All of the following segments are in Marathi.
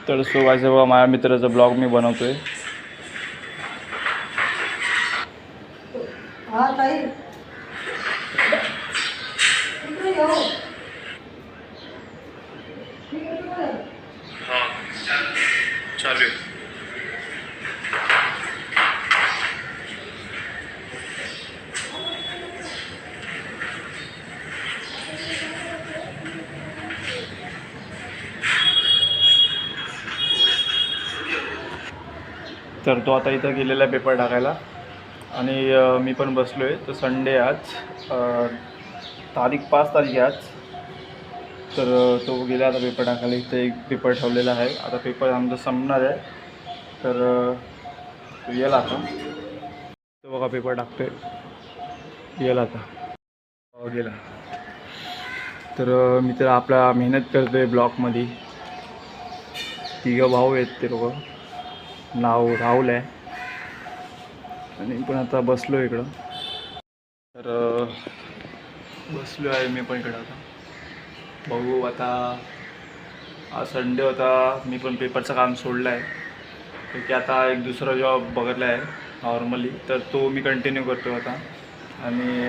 तर सो गाइस माझ्या मित्राचा ब्लॉग मी बनवतोय. हा ताई इकडे येऊ. हां चालू आहे. तर तो आता इथं गेलेला पेपर टाकायला आणि मी पण बसलो आहे. तर संडे आज तारीख 5 तारीख आहे आज. तर तो गेला आता पेपर टाकायला. इथं एक पेपर ठेवलेला आहे. आता पेपर आमचा संपणार आहे. तर तो येईल आता. तो बघा पेपर टाकतोय. येईल आता. गेला. तर मी तर आपला मेहनत करतो आहे ब्लॉकमध्ये. 3 भाऊ आहेत ते लोक. नाव राहुल आहे आणि पण आता बसलो इकडं. तर बसलो आहे मी पण इकडं. आता बघू. आता आज संडे होता. मी पण पेपरचं काम सोडलं आहे की आता एक दुसरा जॉब बघितला आहे नॉर्मली. तर तो मी कंटिन्यू करतो आता. आणि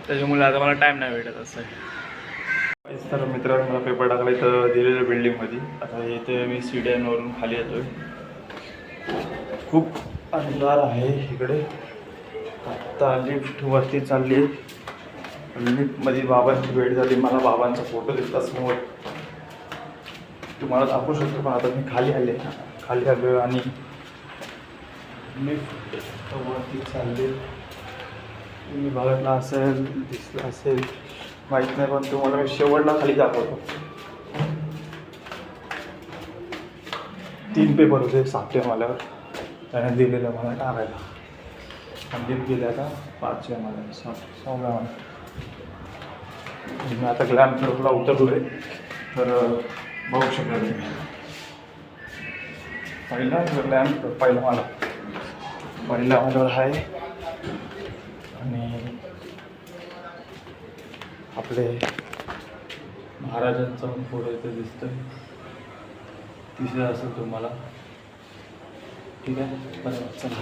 त्याच्यामुळे आता मला टाईम नाही भेटत असं आहे. तर मित्रांनो मला पेपर टाकला इथं दिलेल्या बिल्डिंगमध्ये. आता इथे मी सीड्यांवरून खाली येतोय. खूप अंधार आहे इकडे. आत्ता लिफ्ट वरती चालली. लिफ्टमध्ये बाबांची भेट झाली. मला बाबांचा फोटो दिसला समोर. तुम्हाला दाखवू शकतो पण आता मी खाली आलो आणि लिफ्ट वरती चालली. तुम्ही बघितला असेल, दिसला असेल माहीत नाही, पण तुम्हाला मी शेवटला खाली दाखवतो. 3 पेपर होते 7व्या माल्यावर त्याने दिलेलं मला टाकायला. आणि लिफ्ट गेले आता 5व्या माल्यावर 6व्या माल्यावर. मी आता ग्रॅम फ्लोअरला उतरलो आहे. तर बघू शकता तुम्ही पहिला ग्रॅम फ्लोअर पहिला माल्यावर आहे. आणि आपले महाराजांचा पण फोटो इथे दिसतोय. दिसत असेल तुम्हाला. ठीक आहे बरोबर. चला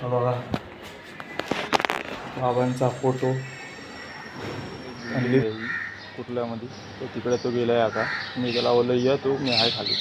बघा बाबांचा फोटो आणि कुठल्यामध्ये तो तिकडे तो गेला आहे. आता मी त्याला बोललो ये तू, मी आहे खाली.